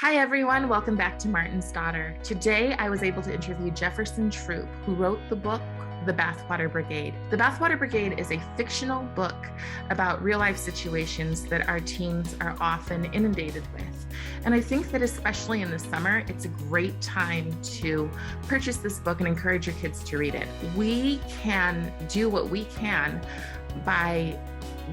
Hi, everyone. Welcome back to Martin's Daughter. Today, I was able to interview Jefferson Shupe, who wrote the book, The Bathwater Brigade. The Bathwater Brigade is a fictional book about real-life situations that our teens are often inundated with. And I think that especially in the summer, it's a great time to purchase this book and encourage your kids to read it. We can do what we can by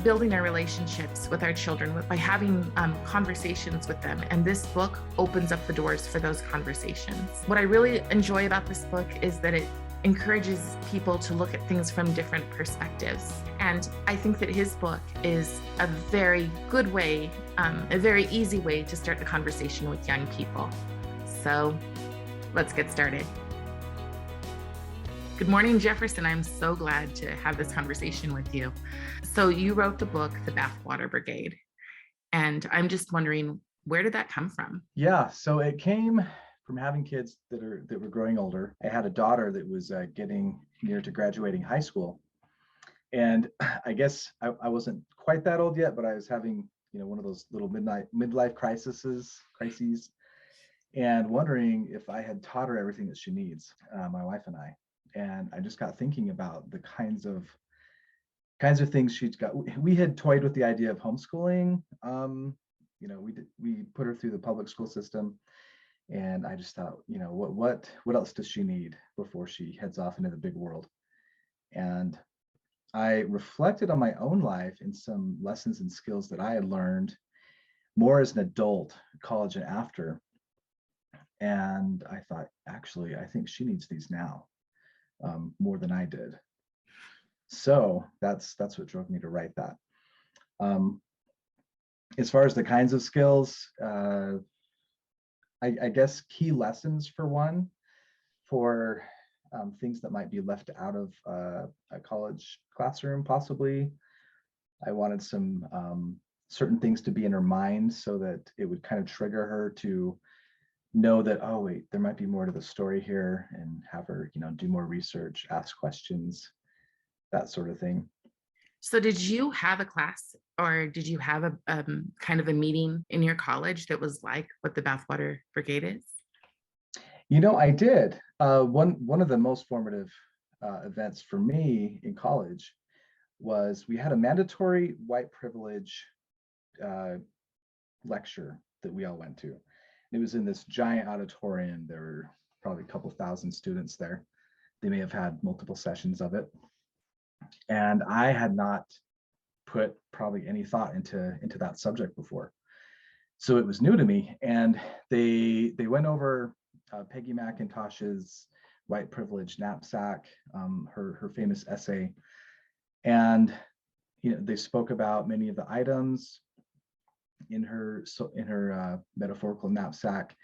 building our relationships with our children by having conversations with them. And this book opens up the doors for those conversations. What I really enjoy about this book is that it encourages people to look at things from different perspectives. And I think that his book is a very good way, a very easy way to start the conversation with young people. So let's get started. Good morning, Jefferson. I'm so glad to have this conversation with you. So you wrote the book, The Bathwater Brigade, and I'm just wondering, where did that come from? Yeah, so it came from having kids that were growing older. I had a daughter that was getting near to graduating high school, and I guess I wasn't quite that old yet, but I was having one of those little midlife crises, and wondering if I had taught her everything that she needs, my wife and I. And I just got thinking about the kinds of things she's got. We had toyed with the idea of homeschooling. We put her through the public school system, and I just thought, what else does she need before she heads off into the big world? And I reflected on my own life and some lessons and skills that I had learned more as an adult, college and after. And I thought, actually, I think she needs these now. More than I did. So that's what drove me to write that. As far as the kinds of skills, I guess key lessons for one, for things that might be left out of a college classroom, possibly. I wanted some certain things to be in her mind so that it would kind of trigger her to know that, oh wait, there might be more to the story here, and have her do more research, ask questions, that sort of thing. So did you have a class, or did you have a kind of a meeting in your college that was like what the Bathwater Brigade is? I did. One of the most formative events for me in college was we had a mandatory white privilege lecture that we all went to. It was in this giant auditorium. There were probably a couple thousand students there. They may have had multiple sessions of it. And I had not put probably any thought into that subject before. So it was new to me. And they went over Peggy McIntosh's white privilege knapsack, her famous essay. And they spoke about many of the items in her metaphorical knapsack,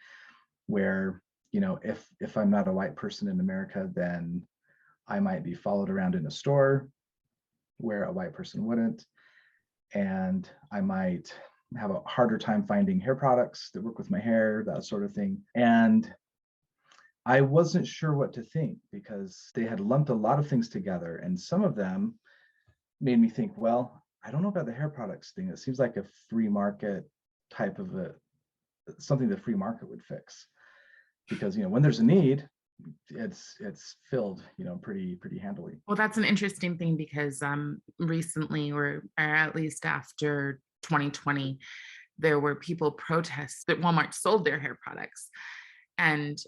where if I'm not a white person in America, then I might be followed around in a store where a white person wouldn't, and I might have a harder time finding hair products that work with my hair, that sort of thing. And I wasn't sure what to think, because they had lumped a lot of things together, and some of them made me think, well, I don't know about the hair products thing. It seems like a free market type of something the free market would fix, because when there's a need, it's filled pretty handily. Well, that's an interesting thing, because recently, or at least after 2020, there were people protests that Walmart sold their hair products. And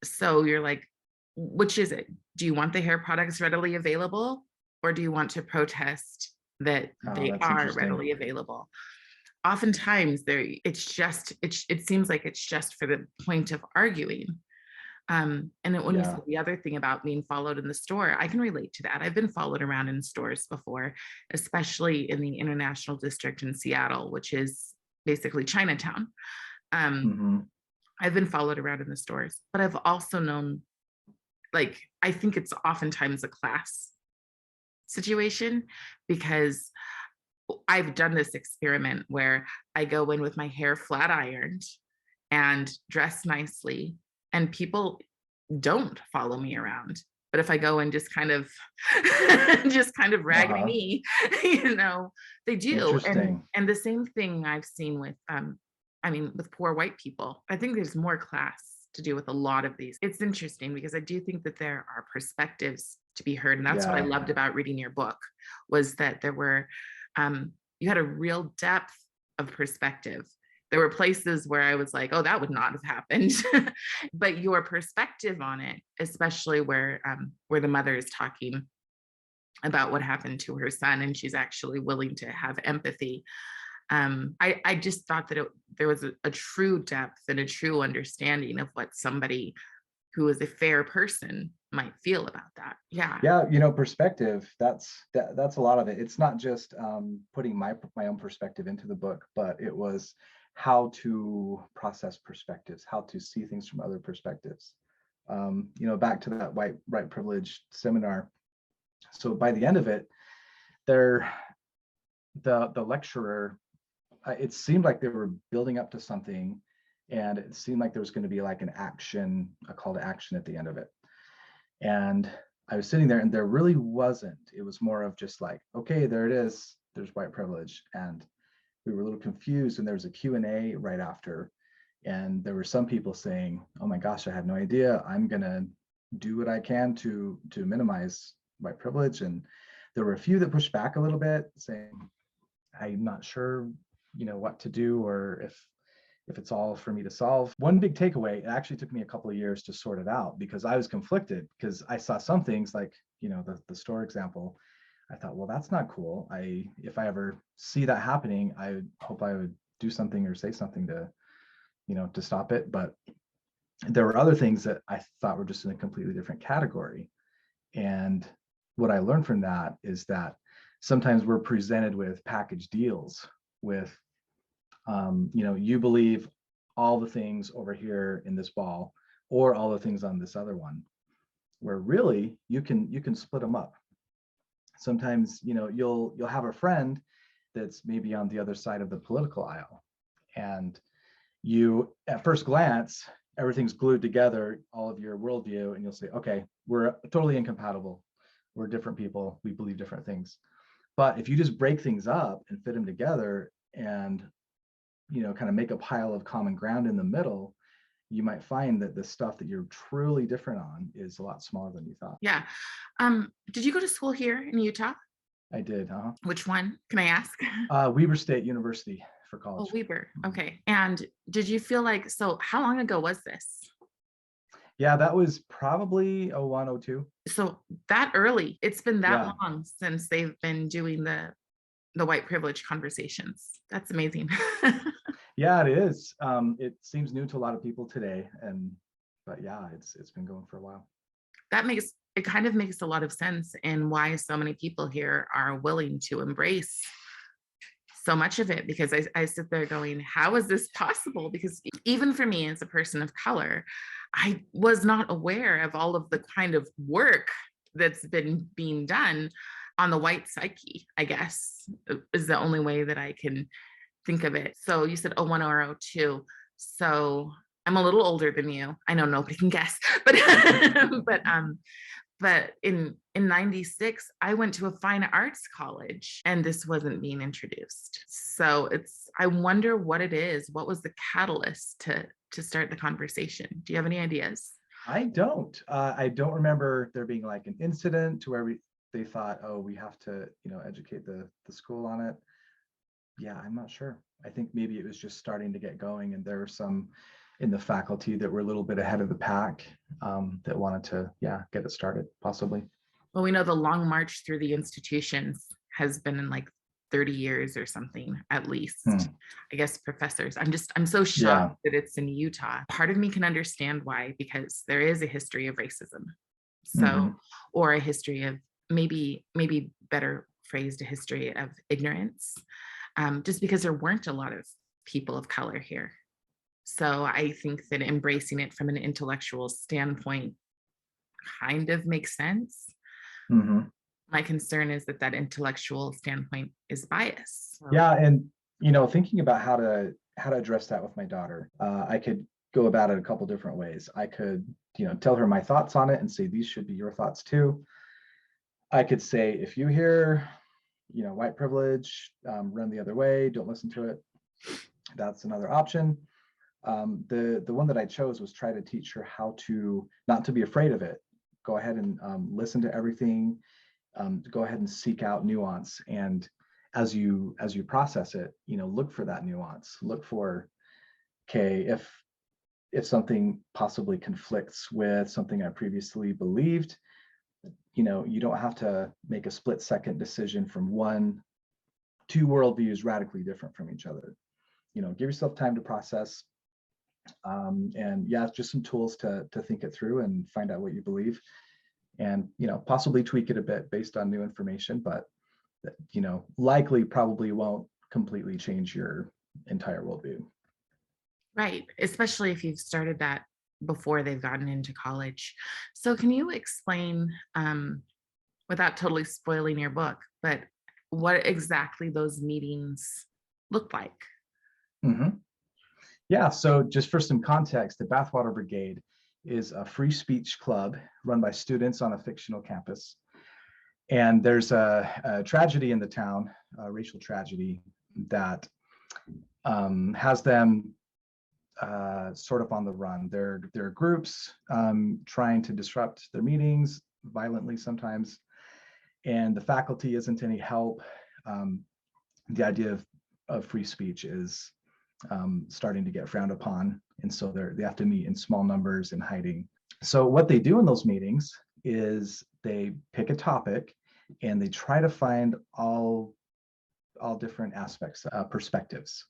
so you're like, which is it? Do you want the hair products readily available, or do you want to protest that they are readily available? Oftentimes it seems like it's just for the point of arguing. And when you said the other thing about being followed in the store, I can relate to that. I've been followed around in stores before, especially in the International District in Seattle, which is basically Chinatown. I've been followed around in the stores, but I've also known, I think it's oftentimes a class situation, because I've done this experiment where I go in with my hair flat ironed and dressed nicely, and people don't follow me around. But if I go and just kind of raggedy me, they do. And the same thing I've seen with I mean, with poor white people. I think there's more class to do with a lot of these. It's interesting because I do think that there are perspectives to be heard. And that's what I Yeah. loved about reading your book, was that there were, you had a real depth of perspective. There were places where I was like, oh, that would not have happened. But your perspective on it, especially where the mother is talking about what happened to her son and she's actually willing to have empathy. I just thought that there was a true depth and a true understanding of what somebody who is a fair person might feel about that. Yeah. Yeah, perspective, that's a lot of it. It's not just putting my own perspective into the book, but it was how to process perspectives, how to see things from other perspectives. Back to that white privilege seminar. So by the end of it, the lecturer, it seemed like they were building up to something, and it seemed like there was going to be like a call to action at the end of it. And I was sitting there and there really wasn't. It was more of just like, okay, there it is. There's white privilege. And we were a little confused, and there was a Q&A right after. And there were some people saying, oh my gosh, I had no idea. I'm going to do what I can to minimize white privilege. And there were a few that pushed back a little bit, saying, I'm not sure, what to do, or if it's all for me to solve. One big takeaway, it actually took me a couple of years to sort it out, because I was conflicted, because I saw some things like, the store example. I thought, well, that's not cool. If I ever see that happening, I hope I would do something or say something to stop it. But there were other things that I thought were just in a completely different category. And what I learned from that is that sometimes we're presented with package deals with, you believe all the things over here in this ball, or all the things on this other one, where really you can split them up. Sometimes, you'll have a friend that's maybe on the other side of the political aisle, and you, at first glance, everything's glued together, all of your worldview, and you'll say, okay, we're totally incompatible. We're different people. We believe different things. But if you just break things up and fit them together and, kind of make a pile of common ground in the middle, you might find that the stuff that you're truly different on is a lot smaller than you thought. Yeah. Did you go to school here in Utah? I did. Which one? Can I ask? Weber State University for Oh, college. Weber. Okay. And did you feel like, so how long ago was this? Yeah, that was probably 01, 02. So that early, it's been that Yeah. long since they've been doing the white privilege conversations. That's amazing. Yeah, it is. It seems new to a lot of people today, but yeah, it's been going for a while. It kind of makes a lot of sense in why so many people here are willing to embrace so much of it, because I sit there going, how is this possible? Because even for me as a person of color, I was not aware of all of the kind of work that's been being done on the white psyche, I guess, is the only way that I can think of it. So you said 01 or 02. So I'm a little older than you. I know nobody can guess, but but in 96, I went to a fine arts college and this wasn't being introduced. So I wonder what it is. What was the catalyst to start the conversation? Do you have any ideas? I don't. I don't remember there being like an incident to where they thought, oh, we have to, educate the school on it. Yeah, I'm not sure. I think maybe it was just starting to get going, and there were some in the faculty that were a little bit ahead of the pack, that wanted to, get it started, possibly. Well, we know the long march through the institutions has been in like 30 years or something, at least. I guess professors. I'm so shocked that it's in Utah. Part of me can understand why, because there is a history of racism. So, or a history of maybe better phrased, a history of ignorance, just because there weren't a lot of people of color here. So I think that embracing it from an intellectual standpoint kind of makes sense. My concern is that intellectual standpoint is bias. Yeah, and thinking about how to address that with my daughter, I could go about it a couple different ways. I could, tell her my thoughts on it and say these should be your thoughts too. I could say, if you hear, white privilege, run the other way, don't listen to it. That's another option. The one that I chose was try to teach her how to not to be afraid of it. Go ahead and listen to everything. Go ahead and seek out nuance. And as you process it, look for that nuance. Look for, okay, if something possibly conflicts with something I previously believed, you don't have to make a split-second decision from two worldviews radically different from each other. Give yourself time to process. And yeah, just some tools to think it through and find out what you believe, and possibly tweak it a bit based on new information, but likely probably won't completely change your entire worldview. Right. Especially if you've started that before they've gotten into college. So can you explain, without totally spoiling your book, but what exactly those meetings look like? Mm-hmm. Yeah, so just for some context, the Bathwater Brigade is a free speech club run by students on a fictional campus. And there's a tragedy in the town, a racial tragedy that has them sort of on the run. There are groups trying to disrupt their meetings violently sometimes, and the faculty isn't any help. The idea of free speech is starting to get frowned upon, and so they have to meet in small numbers and hiding. So what they do in those meetings is they pick a topic and they try to find all different aspects, perspectives.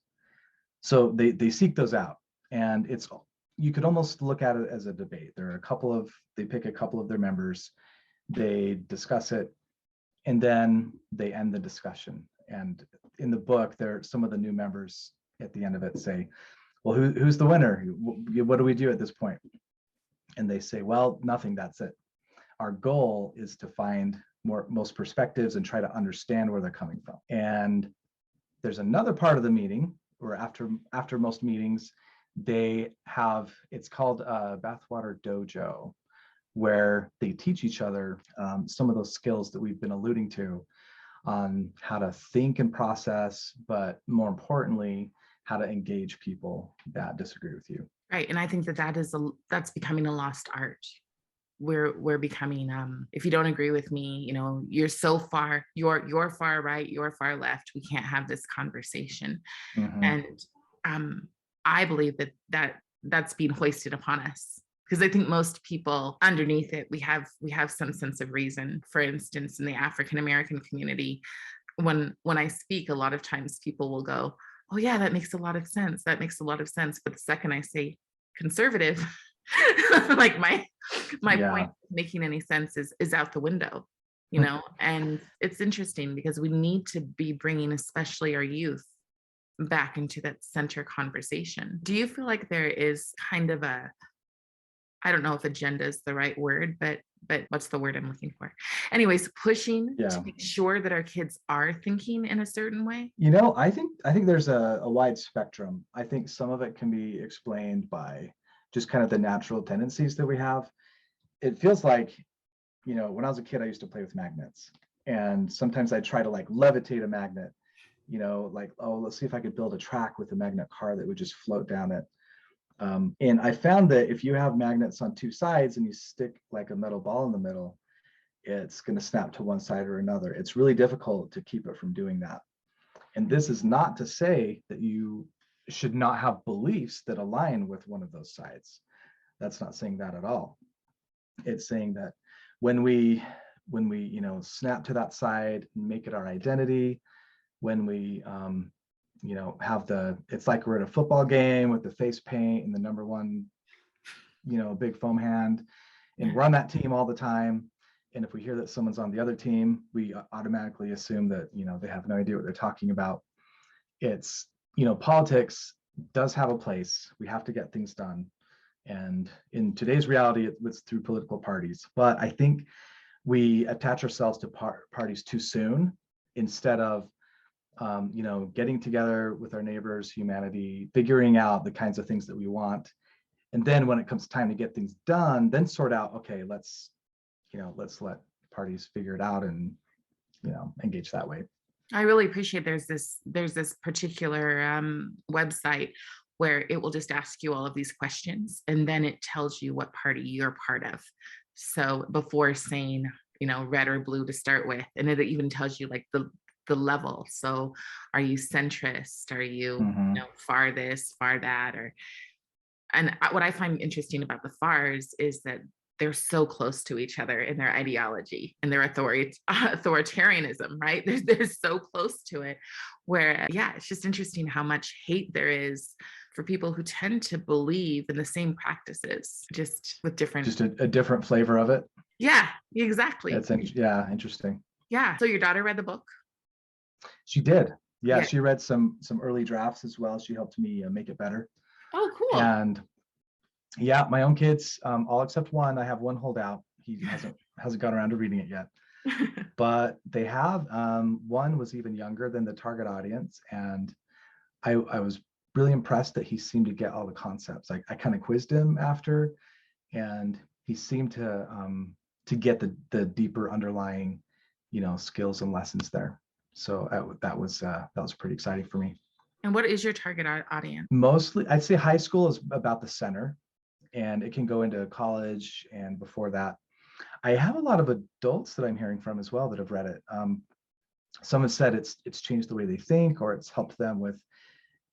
So they seek those out, and you could almost look at it as a debate. They pick a couple of their members, they discuss it, and then they end the discussion. And in the book, some of the new members at the end of it say, well, who's the winner? What do we do at this point? And they say, well, nothing, that's it. Our goal is to find most perspectives and try to understand where they're coming from. And there's another part of the meeting where after most meetings, they have, it's called Bathwater Dojo, where they teach each other some of those skills that we've been alluding to on how to think and process, but more importantly, how to engage people that disagree with you. Right. And I think that's becoming a lost art. We're becoming, if you don't agree with me, you're so far, you're far right, you're far left, we can't have this conversation. Mm-hmm. And I believe that's being hoisted upon us, because I think most people underneath it, we have some sense of reason. For instance, in the African American community, when I speak, a lot of times people will go, oh yeah, that makes a lot of sense, that makes a lot of sense. But the second I say conservative, like my point of making any sense is out the window, and it's interesting because we need to be bringing especially our youth back into that center conversation. Do you feel like there is kind of I don't know if agenda is the right word, but what's the word I'm looking for? Anyways, pushing to make sure that our kids are thinking in a certain way? I think there's a wide spectrum. I think some of it can be explained by just kind of the natural tendencies that we have. It feels like, when I was a kid, I used to play with magnets, and sometimes I try to like levitate a magnet, like, oh, let's see if I could build a track with a magnet car that would just float down it. And I found that if you have magnets on two sides and you stick like a metal ball in the middle, it's going to snap to one side or another. It's really difficult to keep it from doing that. And this is not to say that you should not have beliefs that align with one of those sides. That's not saying that at all. It's saying that when we snap to that side and make it our identity, when we it's like we're at a football game with the face paint and the number one big foam hand, and we're on that team all the time, and if we hear that someone's on the other team, we automatically assume that they have no idea what they're talking about. It's politics does have a place. We have to get things done, and in today's reality it's through political parties, but I think we attach ourselves to parties too soon, instead of getting together with our neighbors, humanity, figuring out the kinds of things that we want. And then when it comes time to get things done, then sort out, okay, let's let parties figure it out and, engage that way. I really appreciate there's this particular website where it will just ask you all of these questions and then it tells you what party you're part of. So before saying, red or blue to start with, and it even tells you like the level. So are you centrist? Are you, Hmm. far this, far that, or what I find interesting about the FARs is that they're so close to each other in their ideology and their authoritarianism, right? They're so close to it. Where, yeah, it's just interesting how much hate there is for people who tend to believe in the same practices, just with different. Just a different flavor of it. Yeah, exactly. Yeah, interesting. Yeah. So your daughter read the book? She did. Yeah, Yeah. she read some early drafts as well. She helped me make it better. Oh, cool. And yeah, my own kids, all except one. I have one holdout. He hasn't got around to reading it yet. But they have. One was even younger than the target audience, and I was really impressed that he seemed to get all the concepts. I kind of quizzed him after, and he seemed to get the deeper underlying, skills and lessons there. So that was pretty exciting for me. And what is your target audience? Mostly, I'd say high school is about the center, and it can go into college and before that. I have a lot of adults that I'm hearing from as well that have read it. Some have said it's changed the way they think, or it's helped them with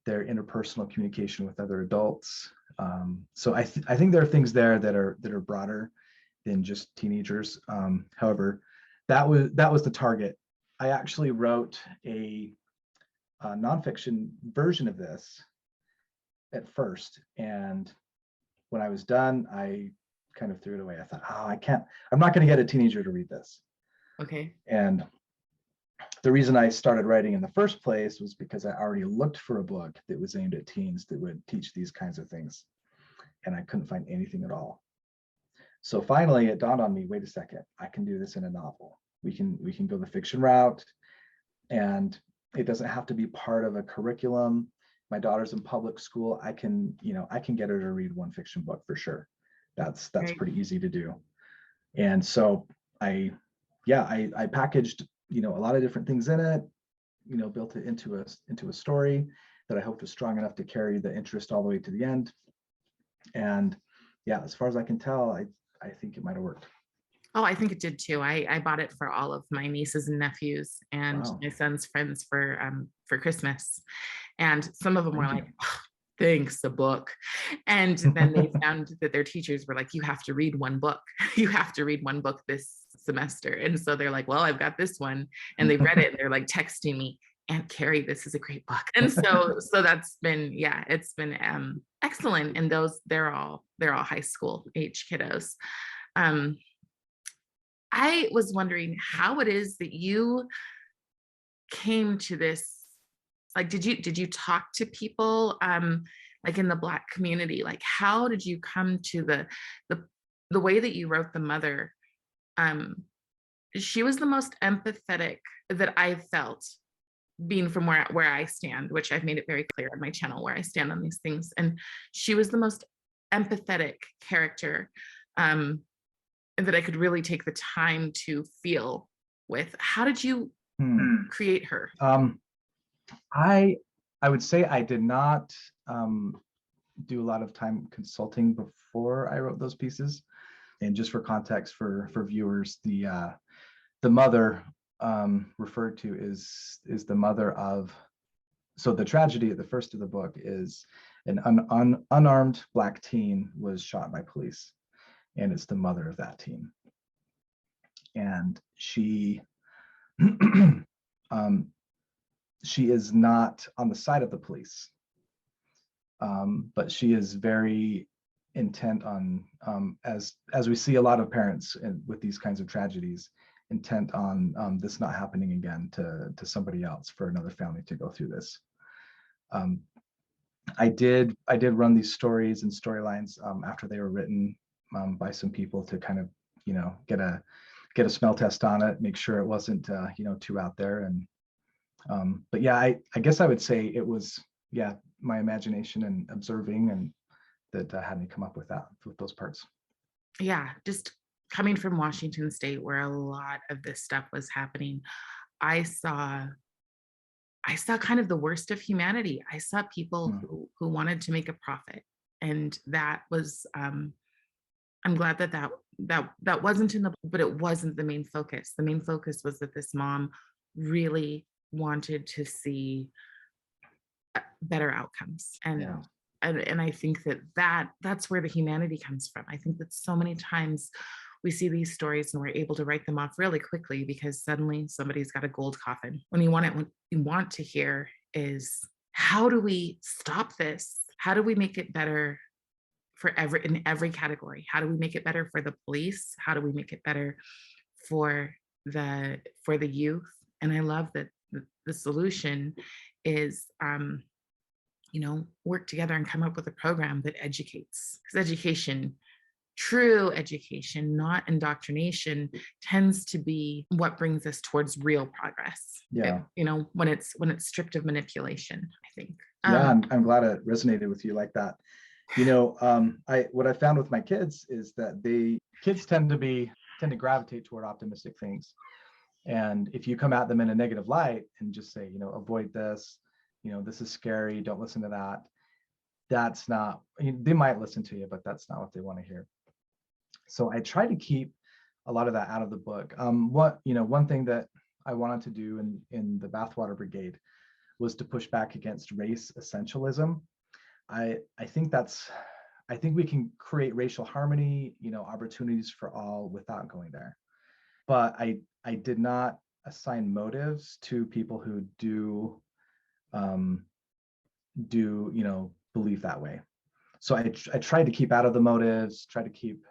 their interpersonal communication with other adults. So I think there are things there that are broader than just teenagers. However, that was the target. I actually wrote a nonfiction version of this at first, and when I was done, I kind of threw it away. I thought, oh, I'm not going to get a teenager to read this. Okay. And the reason I started writing in the first place was because I already looked for a book that was aimed at teens that would teach these kinds of things, and I couldn't find anything at all. So finally, it dawned on me, wait a second, I can do this in a novel. We can go the fiction route, and it doesn't have to be part of a curriculum. My daughter's in public school. I can get her to read one fiction book for sure. That's Right. pretty easy to do. And so I packaged, a lot of different things in it, built it into a story that I hoped was strong enough to carry the interest all the way to the end. And yeah, as far as I can tell, I think it might have worked. Oh, I think it did too. I bought it for all of my nieces and nephews and Wow. my son's friends for Christmas. And some of them were Thank like, you. "Oh, thanks, a book." And then they found that their teachers were like, you have to read one book. You have to read one book this semester. And so they're like, well, I've got this one. And they read it and they're like texting me, Aunt Carrie, this is a great book. And so that's been, yeah, it's been excellent. And they're all high school age kiddos. Um, I was wondering how it is that you came to this. Like, did you talk to people like in the Black community? Like, how did you come to the the way that you wrote the mother? Um, she was the most empathetic that I felt, being from where I stand, which I've made it very clear on my channel where I stand on these things. And she was the most empathetic character um, that I could really take the time to feel with. How did you create her? um, I would say I did not do a lot of time consulting before I wrote those pieces. And just for context for viewers, the mother referred to is the mother of. So the tragedy at the first of the book is an unarmed Black teen was shot by police, and it's the mother of that teen. And um, she is not on the side of the police, but she is very intent on, as we see a lot of parents with these kinds of tragedies, intent on this not happening again to somebody else, for another family to go through this. I did run these stories and storylines after they were written by some people to kind of get a smell test on it, make sure it wasn't too out there. And but yeah, I guess I would say it was my imagination and observing and that had me come up with those parts. Yeah, just coming from Washington State, where a lot of this stuff was happening, I saw I saw kind of the worst of humanity. I saw people Mm. who wanted to make a profit, and that was I'm glad that that wasn't in the, but it wasn't the main focus. The main focus was that this mom really wanted to see better outcomes, Yeah. and I think that's where the humanity comes from. I think that so many times we see these stories and we're able to write them off really quickly because suddenly somebody's got a gold coffin. What you want to hear is, how do we stop this? How do we make it better for every category? How do we make it better for the police? How do we make it better for the youth? And I love that the solution is work together and come up with a program that educates. Because education, true education, not indoctrination, tends to be what brings us towards real progress. Yeah. When it's stripped of manipulation, I think. Yeah, I'm glad it resonated with you like that. I what I found with my kids is that kids tend to gravitate toward optimistic things. And if you come at them in a negative light and just say, avoid this, this is scary, don't listen to that. That's not, they might listen to you, but that's not what they want to hear. So I try to keep a lot of that out of the book. One thing that I wanted to do in the Bathwater Brigade was to push back against race essentialism. I think we can create racial harmony, opportunities for all without going there. But I did not assign motives to people who do believe that way. So I tried to keep out of the motives, try to keep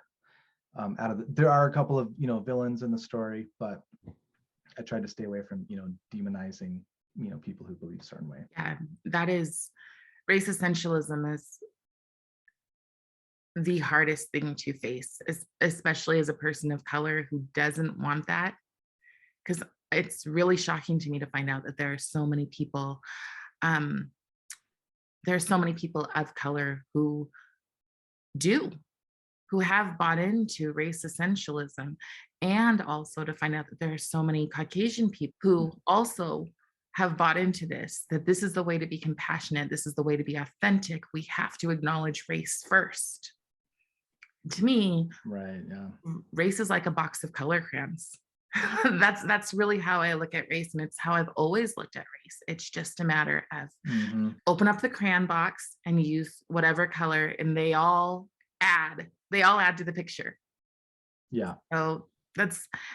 out of there are a couple of villains in the story, but I tried to stay away from demonizing people who believe a certain way. Yeah, that is, race essentialism is the hardest thing to face, especially as a person of color who doesn't want that. Because it's really shocking to me to find out that um, there are so many people of color do who have bought into race essentialism, and also to find out that there are so many Caucasian people who also have bought into this, that this is the way to be compassionate, this is the way to be authentic. We have to acknowledge race first. To me, Right. Yeah. race is like a box of color crayons. That's really how I look at race, and it's how I've always looked at race. It's just a matter of open up the crayon box and use whatever color, and they all add to the picture. Yeah. So and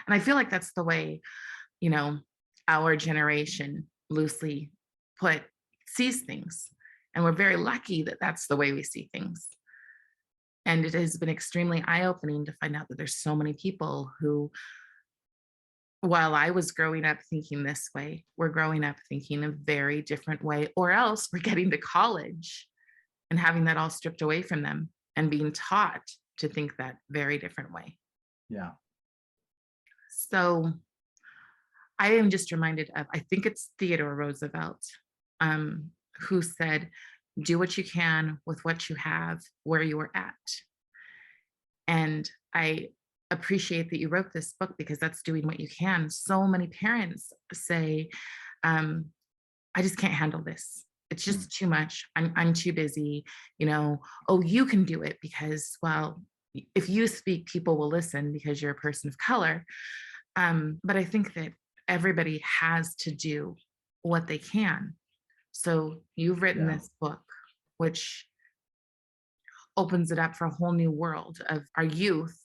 I feel like that's the way, you know, our generation, loosely put, sees things. And we're very lucky that that's the way we see things. And it has been extremely eye-opening to find out that there's so many people who, while I was growing up thinking this way, we're growing up thinking a very different way, or else we're getting to college and having that all stripped away from them and being taught to think that very different way. Yeah. So I am just reminded of, I think it's Theodore Roosevelt, who said, do what you can with what you have where you are at. And I appreciate that you wrote this book, because that's doing what you can. So many parents say, I just can't handle this. It's just too much. I'm too busy, oh, you can do it because, well, if you speak, people will listen because you're a person of color. But I think that everybody has to do what they can. So you've written this book, which opens it up for a whole new world of our youth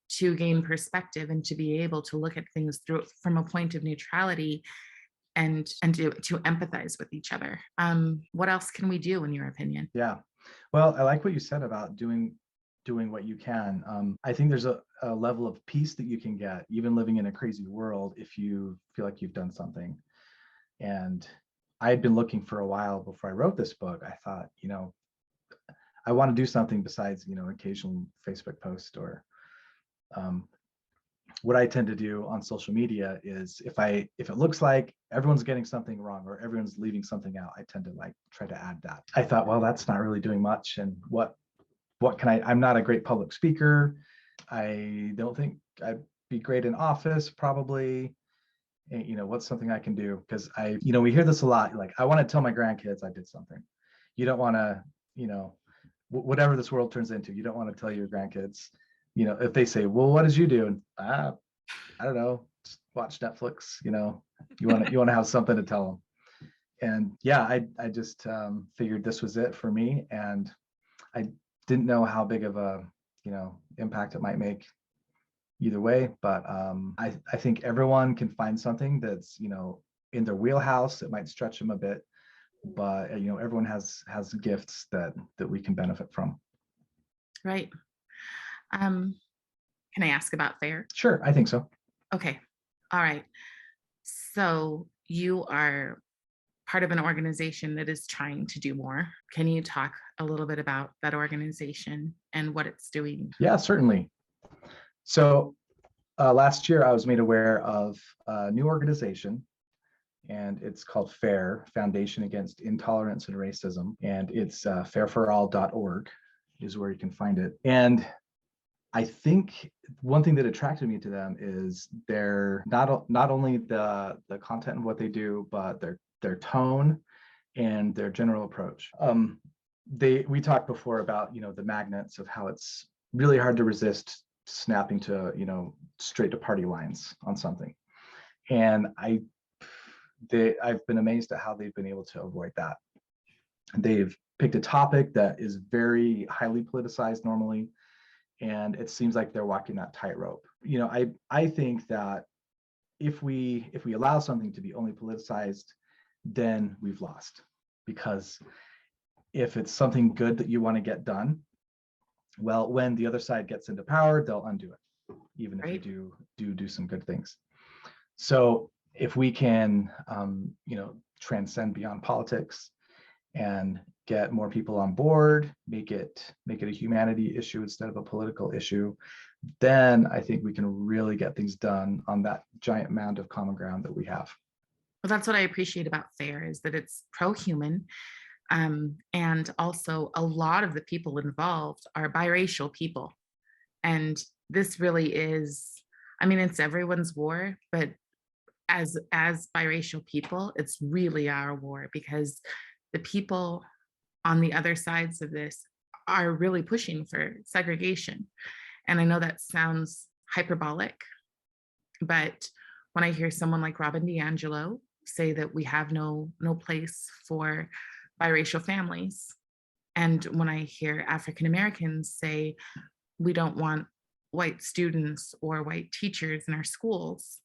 to gain perspective and to be able to look at things through from a point of neutrality, and to empathize with each other. What else can we do, in your opinion? Yeah. Well, I like what you said about doing what you can. I think there's a level of peace that you can get, even living in a crazy world, if you feel like you've done something. And I had been looking for a while before I wrote this book. I thought, I want to do something besides, occasional Facebook post, or what I tend to do on social media is if it looks like everyone's getting something wrong or everyone's leaving something out, I tend to try to add that. I thought, well, that's not really doing much. And what can I'm not a great public speaker. I don't think I'd be great in office, probably. what's something I can do? Because we hear this a lot. Like, I want to tell my grandkids I did something. You don't want to, whatever this world turns into, you don't want to tell your grandkids, if they say, well, what did you do? And I don't know, just watch Netflix, you want to have something to tell them. And yeah, I just figured this was it for me. And I didn't know how big of a, impact it might make either way. But I think everyone can find something that's, in their wheelhouse. It might stretch them a bit, but everyone has gifts that we can benefit from. Right. Can I ask about FAIR? Sure, I think so. Okay. All right. So you are part of an organization that is trying to do more. Can you talk a little bit about that organization and what it's doing? Yeah, certainly. So last year, I was made aware of a new organization, and it's called FAIR, Foundation Against Intolerance and Racism. And it's fairforall.org is where you can find it. And I think one thing that attracted me to them is their not only the content of what they do, but their tone and their general approach. We talked before about the magnets, of how it's really hard to resist snapping to straight to party lines on something. And I've been amazed at how they've been able to avoid that. They've picked a topic that is very highly politicized normally, and it seems like they're walking that tightrope. I think that if we allow something to be only politicized, then we've lost. Because if it's something good that you want to get done, well, when the other side gets into power, they'll undo it, even if Right. you do some good things. So if we can, transcend beyond politics and get more people on board, make it a humanity issue instead of a political issue, then I think we can really get things done on that giant mound of common ground that we have. Well, that's what I appreciate about FAIR, is that it's pro-human. And also, a lot of the people involved are biracial people. And this really is, I mean, it's everyone's war, but as biracial people, it's really our war, because the people on the other sides of this are really pushing for segregation. And I know that sounds hyperbolic, but when I hear someone like Robin DiAngelo say that we have no place for biracial families, and when I hear African Americans say we don't want white students or white teachers in our schools,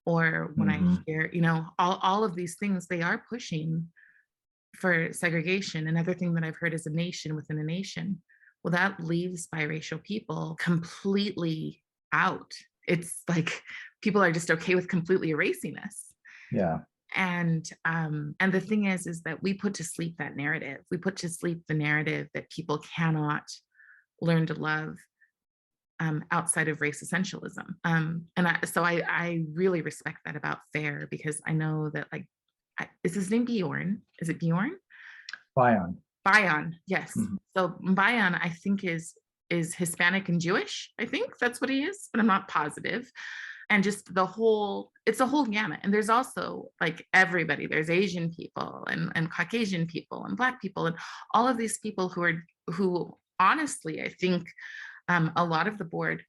or when I hear, all of these things, they are pushing for segregation. Another thing that I've heard is a nation within a nation. Well, that leaves biracial people completely out. It's like people are just okay with completely erasing us. Yeah. And the thing is that we put to sleep that narrative. We put to sleep the narrative that people cannot learn to love outside of race essentialism. So I really respect that about FAIR, because I know that, like, is his name Bjorn? Is it Bjorn? Bion, yes. Mhm. So Bion, I think, is Hispanic and Jewish. I think that's what he is, but I'm not positive. And just it's a whole gamut. And there's also, like, everybody. There's Asian people and Caucasian people and Black people and all of these people who honestly, I think a lot of the board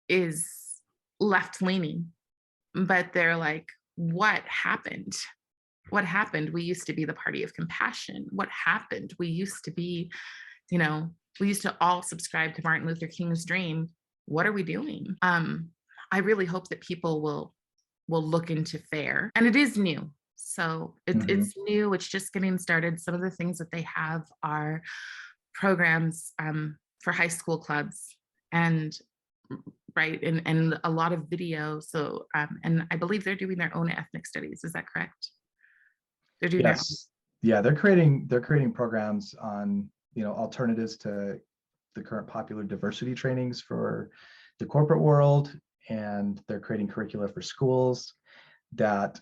is left leaning, but they're like, what happened? What happened? We used to be the party of compassion. What happened? We used to be, we used to all subscribe to Martin Luther King's dream. What are we doing? I really hope that people will look into FAIR, and it is new. So it's new. It's just getting started. Some of the things that they have are programs for high school clubs, and right, and a lot of video. So and I believe they're doing their own ethnic studies. Is that correct? They're doing Yes. Yeah, they're creating programs on alternatives to the current popular diversity trainings for the corporate world, and they're creating curricula for schools that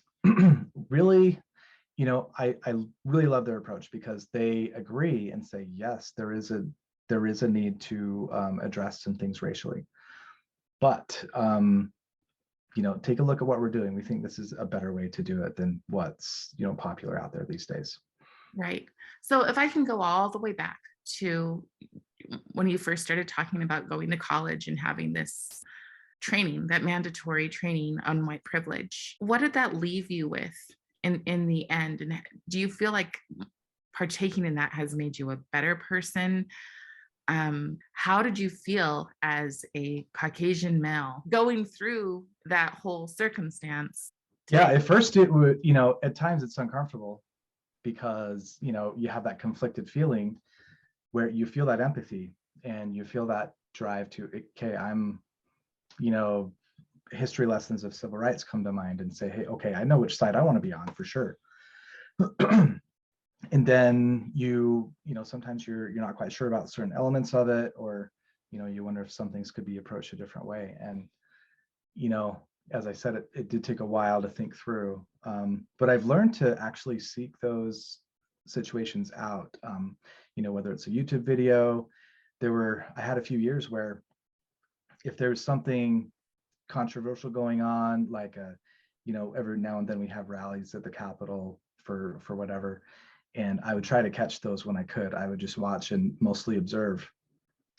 really, I really love their approach, because they agree and say, yes, there is a need to address some things racially, but take a look at what we're doing. We think this is a better way to do it than what's, popular out there these days. Right. So if I can go all the way back to when you first started talking about going to college and having this training, that mandatory training on white privilege, what did that leave you with in the end? And do you feel like partaking in that has made you a better person? How did you feel as a Caucasian male going through that whole circumstance? Yeah, at first it would, at times it's uncomfortable because, you have that conflicted feeling where you feel that empathy and you feel that drive to, okay, history lessons of civil rights come to mind and say, hey, okay, I know which side I want to be on for sure. And then sometimes you're not quite sure about certain elements of it, or you wonder if some things could be approached a different way. And as I said, it did take a while to think through, but I've learned to actually seek those situations out. Whether it's a YouTube video, I had a few years where if there's something controversial going on, like every now and then we have rallies at the Capitol for whatever, and I would try to catch those when I could. I would just watch and mostly observe.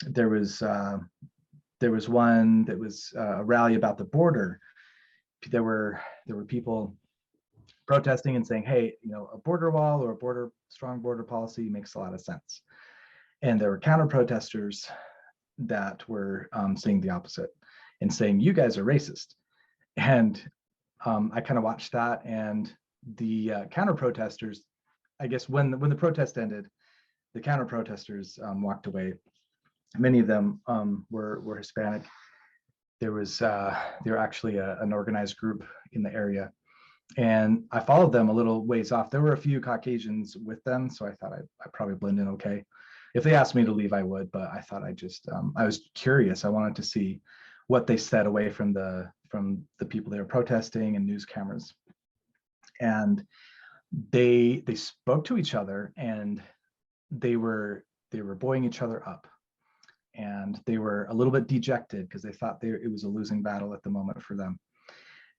There was one that was a rally about the border. There were people protesting and saying, hey, a border wall or a strong border policy makes a lot of sense. And there were counter protesters that were saying the opposite and saying, you guys are racist. And I kind of watched that, and the counter protesters, I guess when the protest ended, the counter protesters walked away. Many of them were Hispanic. They were actually an organized group in the area, and I followed them a little ways off. There were a few Caucasians with them, so I thought I'd probably blend in okay. If they asked me to leave, I would, but I thought I was curious. I wanted to see what they said away from the people they were protesting and news cameras. And they spoke to each other, and they were buoying each other up, and they were a little bit dejected because they thought it was a losing battle at the moment for them.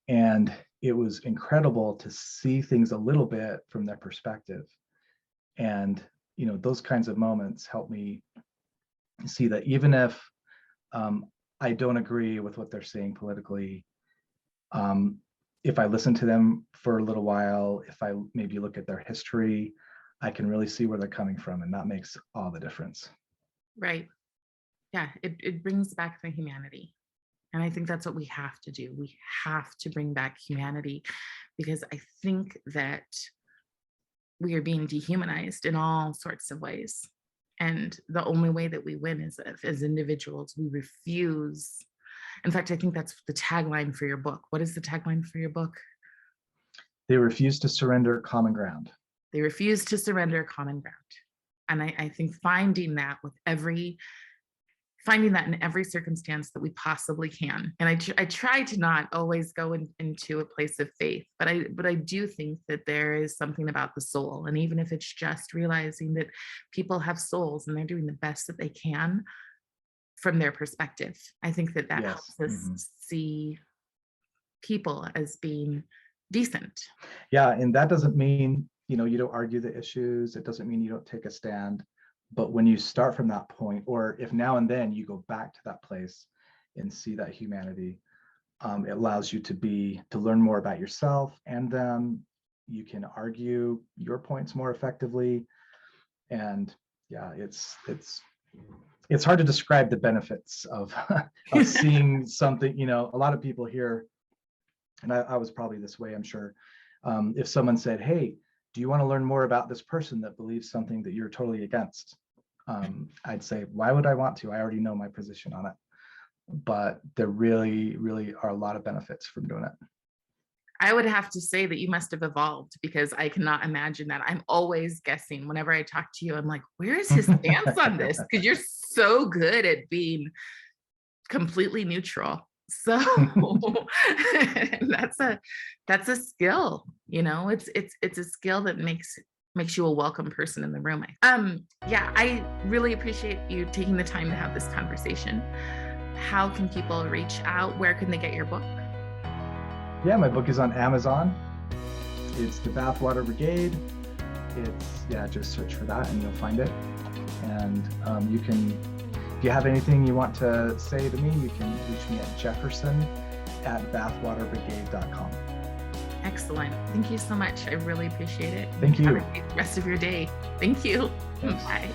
And it was incredible to see things a little bit from their perspective. And those kinds of moments help me see that even if I don't agree with what they're saying politically, if I listen to them for a little while, if I maybe look at their history, I can really see where they're coming from, and that makes all the difference. Right. Yeah, it brings back the humanity. And I think that's what we have to do. We have to bring back humanity, because I think that we are being dehumanized in all sorts of ways. And the only way that we win is if, as individuals, we refuse. In fact, I think that's the tagline for your book. What is the tagline for your book? They refuse to surrender common ground. They refuse to surrender common ground. And I think finding that in every circumstance that we possibly can. And I try to not always go into a place of faith, but I do think that there is something about the soul. And even if it's just realizing that people have souls and they're doing the best that they can from their perspective, I think that Yes. helps us see people as being decent. Yeah, and that doesn't mean, you don't argue the issues. It doesn't mean you don't take a stand. But when you start from that point, or if now and then you go back to that place and see that humanity, it allows you to learn more about yourself and them. You can argue your points more effectively. And yeah, it's hard to describe the benefits of seeing something. A lot of people here, and I was probably this way, I'm sure. If someone said, hey, do you want to learn more about this person that believes something that you're totally against? I'd say, why would I want to? I already know my position on it. But there really, really are a lot of benefits from doing it. I would have to say that you must have evolved, because I cannot imagine that. I'm always guessing whenever I talk to you. I'm like, where is his stance on this? Because you're so good at being completely neutral. So that's a skill, it's a skill that makes you a welcome person in the room. Yeah, I really appreciate you taking the time to have this conversation. How can people reach out? Where can they get your book? Yeah, my book is on Amazon. It's The Bathwater Brigade. Just search for that and you'll find it. And you can, if you have anything you want to say to me, you can reach me at jefferson@bathwaterbrigade.com. Excellent. Thank you so much. I really appreciate it. Thank you. Have a great rest of your day. Thank you. Thanks. Bye.